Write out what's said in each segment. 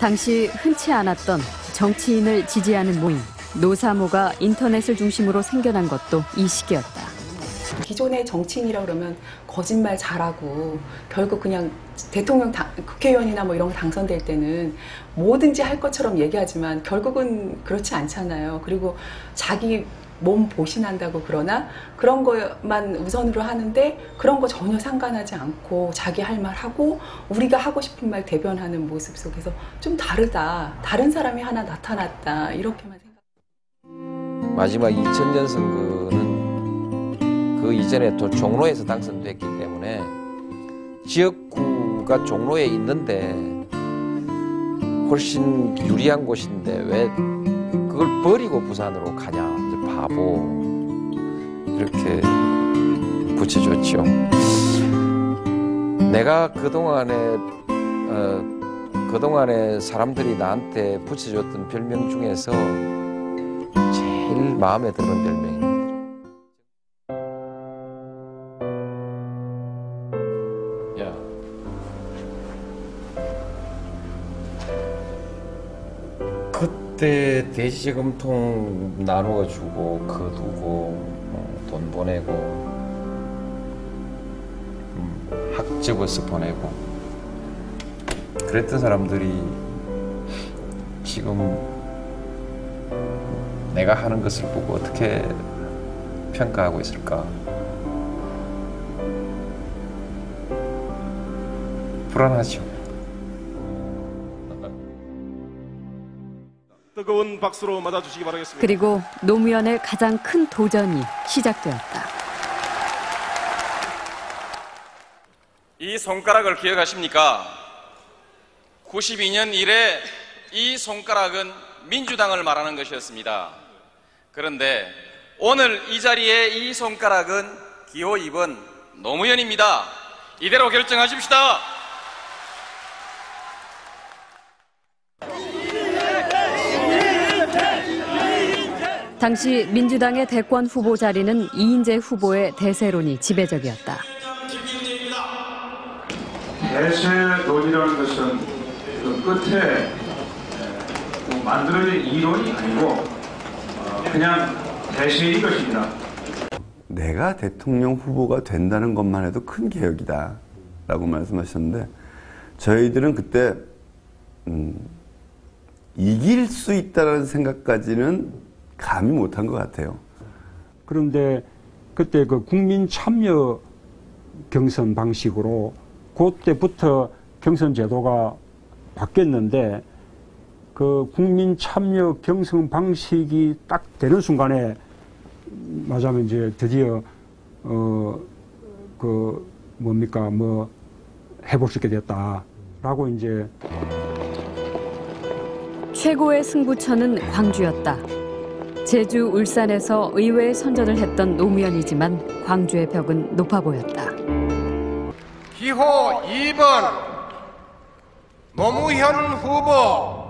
당시 흔치 않았던 정치인을 지지하는 모임, 노사모가 인터넷을 중심으로 생겨난 것도 이 시기였다. 기존의 정치인이라 그러면 거짓말 잘하고 결국 그냥 대통령, 국회의원이나 뭐 이런 거 당선될 때는 뭐든지 할 것처럼 얘기하지만 결국은 그렇지 않잖아요. 그리고 자기 몸 보신한다고 그러나 그런 것만 우선으로 하는데 그런 거 전혀 상관하지 않고 자기 할 말 하고 우리가 하고 싶은 말 대변하는 모습 속에서 좀 다르다. 다른 사람이 하나 나타났다. 이렇게만 생각합니다. 마지막 2000년 선거는 그 이전에 또 종로에서 당선됐기 때문에 지역구가 종로에 있는데 훨씬 유리한 곳인데 왜 그걸 버리고 부산으로 가냐. 바보 이렇게 붙여줬죠. 내가 그동안에 사람들이 나한테 붙여줬던 별명 중에서 제일 마음에 드는 별명입니다. 야. 그때 돼지저금통 나누어주고 거두고 돈 보내고 학제버스 보내고 그랬던 사람들이 지금 내가 하는 것을 보고 어떻게 평가하고 있을까? 불안하죠. 뜨거운 박수로 맞아주시기 바라겠습니다. 그리고 노무현의 가장 큰 도전이 시작되었다. 이 손가락을 기억하십니까? 92년 이래 이 손가락은 민주당을 말하는 것이었습니다. 그런데 오늘 이 자리에 이 손가락은 기호 2번 노무현입니다. 이대로 결정하십시다. 당시 민주당의 대권 후보 자리는 이인재 후보의 대세론이 지배적이었다. 대세 논의라는 것은 그 끝에 만들어진 이론이 아니고 그냥 대세인 것입니다. 내가 대통령 후보가 된다는 것만 해도 큰 개혁이다 라고 말씀하셨는데 저희들은 그때 이길 수 있다는 생각까지는 감이 못한 것 같아요. 그런데 그때 그 국민 참여 경선 방식으로 그때부터 경선 제도가 바뀌었는데 그 국민 참여 경선 방식이 딱 되는 순간에 말하자면 이제 드디어 해볼 수 있게 됐다라고 이제 최고의 승부처는 광주였다. 제주, 울산에서 의회에 선전을 했던 노무현이지만 광주의 벽은 높아 보였다. 기호 2번 노무현 후보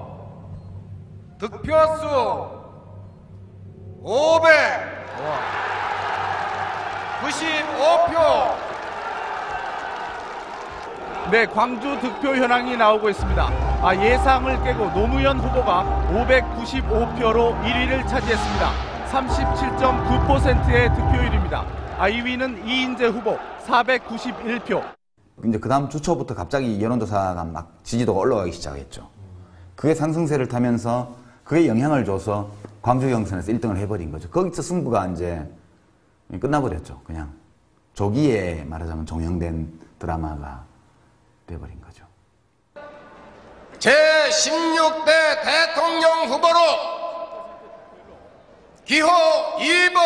득표수 595표. 네, 광주 득표 현황이 나오고 있습니다. 예상을 깨고 노무현 후보가 595표로 1위를 차지했습니다. 37.9%의 득표율입니다. 2위는 이인재 후보 491표. 이제 그 다음 주 초부터 갑자기 여론조사가 막 지지도가 올라가기 시작했죠. 그게 상승세를 타면서 그게 영향을 줘서 광주 경선에서 1등을 해버린 거죠. 거기서 승부가 이제 끝나버렸죠. 그냥 조기에 말하자면 종영된 드라마가 돼버린 거죠. 제16대 대통령 후보로 기호 2번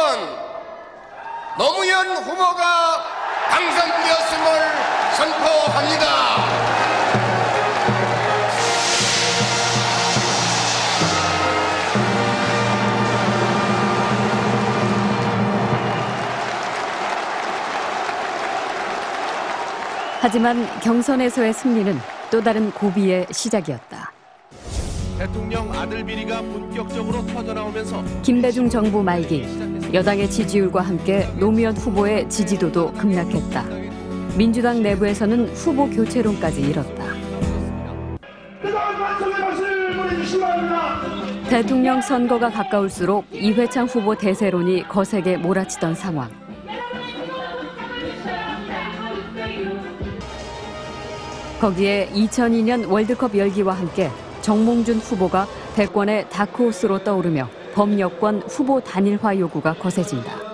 노무현 후보가 당선되었음을 선포합니다. 하지만 경선에서의 승리는 또 다른 고비의 시작이었다. 대통령 아들 비리가 본격적으로 터져나오면서 김대중 정부 말기, 여당의 지지율과 함께 노무현 후보의 지지도도 급락했다. 민주당 내부에서는 후보 교체론까지 일었다. 대통령 선거가 가까울수록 이회창 후보 대세론이 거세게 몰아치던 상황. 거기에 2002년 월드컵 열기와 함께 정몽준 후보가 대권의 다크호스로 떠오르며 범여권 후보 단일화 요구가 거세진다.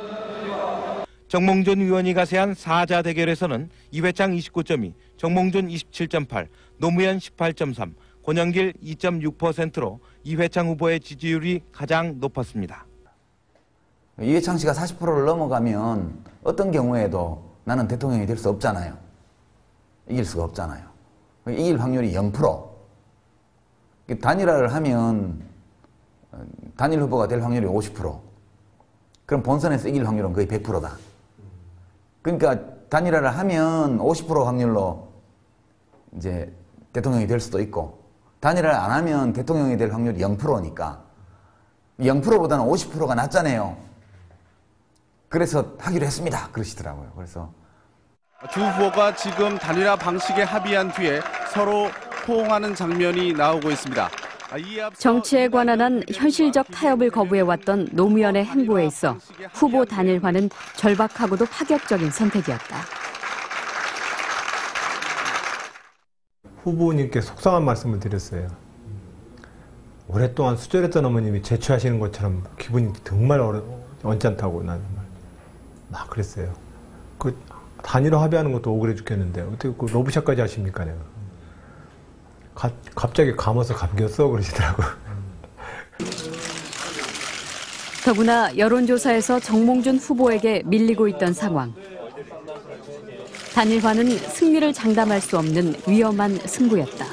정몽준 의원이 가세한 4자 대결에서는 이회창 29.2, 정몽준 27.8, 노무현 18.3, 권영길 2.6%로 이회창 후보의 지지율이 가장 높았습니다. 이회창 씨가 40%를 넘어가면 어떤 경우에도 나는 대통령이 될 수 없잖아요. 이길 수가 없잖아요. 이길 확률이 0%. 단일화를 하면 단일 후보가 될 확률이 50%. 그럼 본선에서 이길 확률은 거의 100%다. 그러니까 단일화를 하면 50% 확률로 이제 대통령이 될 수도 있고, 단일화를 안 하면 대통령이 될 확률이 0%니까 0%보다는 50%가 낫잖아요. 그래서 하기로 했습니다. 그러시더라고요. 그래서 두 후보가 지금 단일화 방식에 합의한 뒤에 서로 포옹하는 장면이 나오고 있습니다. 정치에 관한 한 현실적 타협을 거부해왔던 노무현의 행보에 있어 후보 단일화는 절박하고도 파격적인 선택이었다. 후보님께 속상한 말씀을 드렸어요. 오랫동안 수절했던 어머님이 재취하시는 것처럼 기분이 정말 언짢다고 나는 막 그랬어요. 그 단일화 합의하는 것도 억울해 죽겠는데 어떻게 그 로브샷까지 하십니까 내가. 갑자기 감아서 감겼어 그러시더라고요. 더구나 여론조사에서 정몽준 후보에게 밀리고 있던 상황. 단일화는 승리를 장담할 수 없는 위험한 승부였다.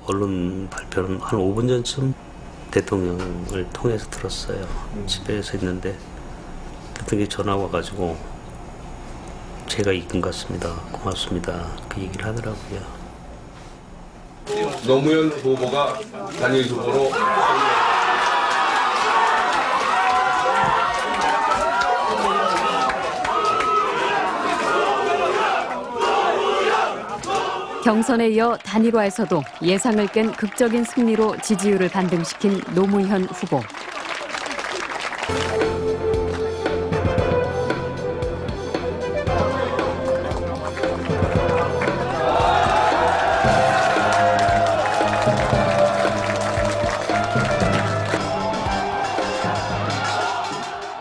언론 발표는 한 5분 전쯤 대통령을 통해서 들었어요. 집에서 있는데 대통령이 전화 와가지고 제가 이긴 것 같습니다. 고맙습니다. 그 얘기를 하더라고요. 노무현 후보가 단일 후보로 경선에 이어 단일화에서도 예상을 깬 극적인 승리로 지지율을 반등시킨 노무현 후보.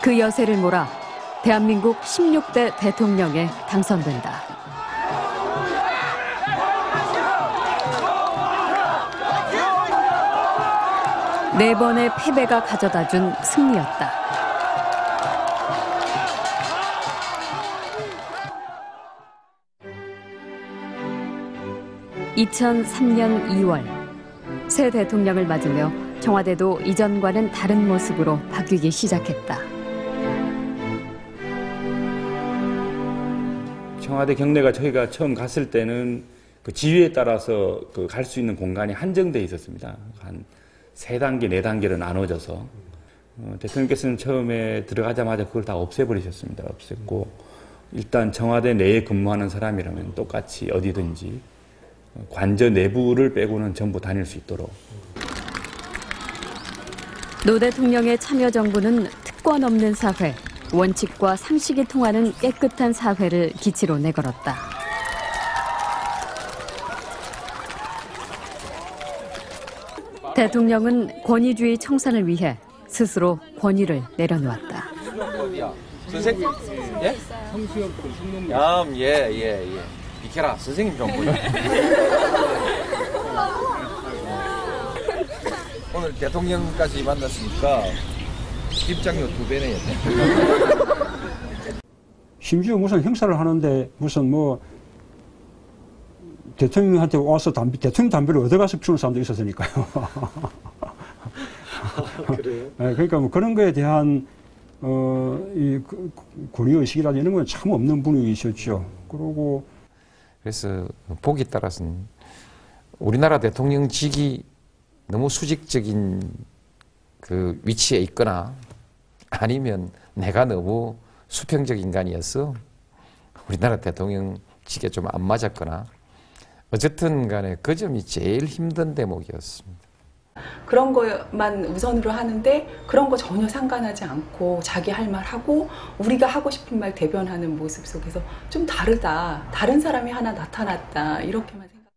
그 여세를 몰아 대한민국 16대 대통령에 당선된다. 네 번의 패배가 가져다준 승리였다. (2003년 2월) 새 대통령을 맞으며 청와대도 이전과는 다른 모습으로 바뀌기 시작했다. 청와대 경내가 저희가 처음 갔을 때는 그 지위에 따라서 그 갈 수 있는 공간이 한정돼 있었습니다. 한 3단계, 4단계로 나눠져서 대통령께서는 처음에 들어가자마자 그걸 다 없애버리셨습니다. 없앴고 일단 청와대 내에 근무하는 사람이라면 똑같이 어디든지 관저 내부를 빼고는 전부 다닐 수 있도록. 노 대통령의 참여정부는 특권 없는 사회, 원칙과 상식이 통하는 깨끗한 사회를 기치로 내걸었다. 대통령은 권위주의 청산을 위해 스스로 권위를 내려놓았다. 선생님, 예? 예. 비켜라, 선생님 좀 보자. 오늘 대통령까지 만났으니까 입장료 2배네요. 심지어 무슨 행사를 하는데 무슨 뭐 대통령한테 와서 대통령 담배를 얻어가서 피우는 사람도 있었으니까요. 그래요? 네, 그러니까 뭐 그런 거에 대한 이 권위의식이라든지 이런 건 참 없는 분위기셨죠. 그러고 그래서 보기 따라서는 우리나라 대통령직이 너무 수직적인 그 위치에 있거나 아니면 내가 너무 수평적 인간이어서 우리나라 대통령직에 좀 안 맞았거나 어쨌든 간에 그 점이 제일 힘든 대목이었습니다. 그런 것만 우선으로 하는데 그런 거 전혀 상관하지 않고 자기 할 말 하고 우리가 하고 싶은 말 대변하는 모습 속에서 좀 다르다. 다른 사람이 하나 나타났다. 이렇게만 생각.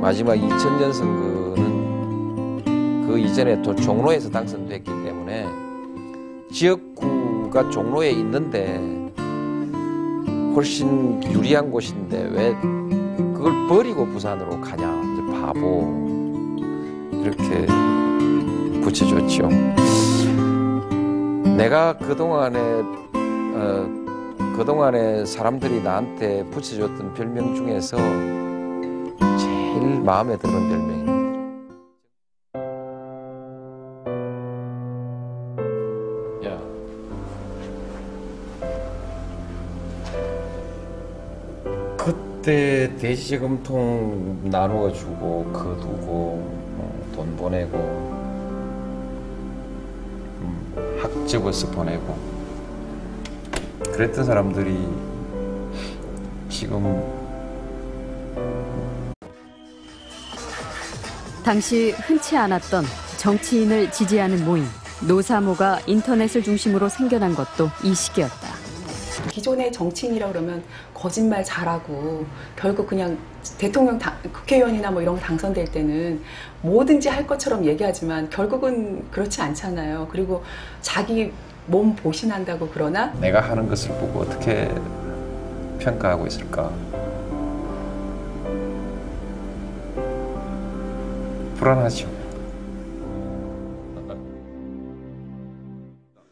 마지막 2000년 선거는 그 이전에 또 종로에서 당선됐기 때문에 지역구가 종로에 있는데 훨씬 유리한 곳인데 왜 그걸 버리고 부산으로 가냐. 이제 바보. 이렇게 붙여줬죠. 내가 그동안에 사람들이 나한테 붙여줬던 별명 중에서 제일 마음에 드는 별명입니다. 야. 그때 돼지저금통 나누어주고 거두고 돈 보내고 학접어서 보내고 그랬던 사람들이 지금 당시 흔치 않았던 정치인을 지지하는 모임, 노사모가 인터넷을 중심으로 생겨난 것도 이 시기였다. 기존의 정치인이라 그러면 거짓말 잘하고 결국 그냥 대통령, 국회의원이나 뭐 이런 거 당선될 때는 뭐든지 할 것처럼 얘기하지만 결국은 그렇지 않잖아요. 그리고 자기 몸 보신한다고 그러나 내가 하는 것을 보고 어떻게 평가하고 있을까? 불안하죠.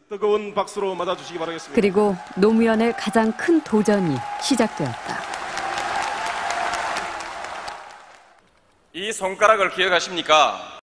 뜨거운 박수로 맞아주시기 바라겠습니다. 그리고 노무현의 가장 큰 도전이 시작되었다. 이 손가락을 기억하십니까?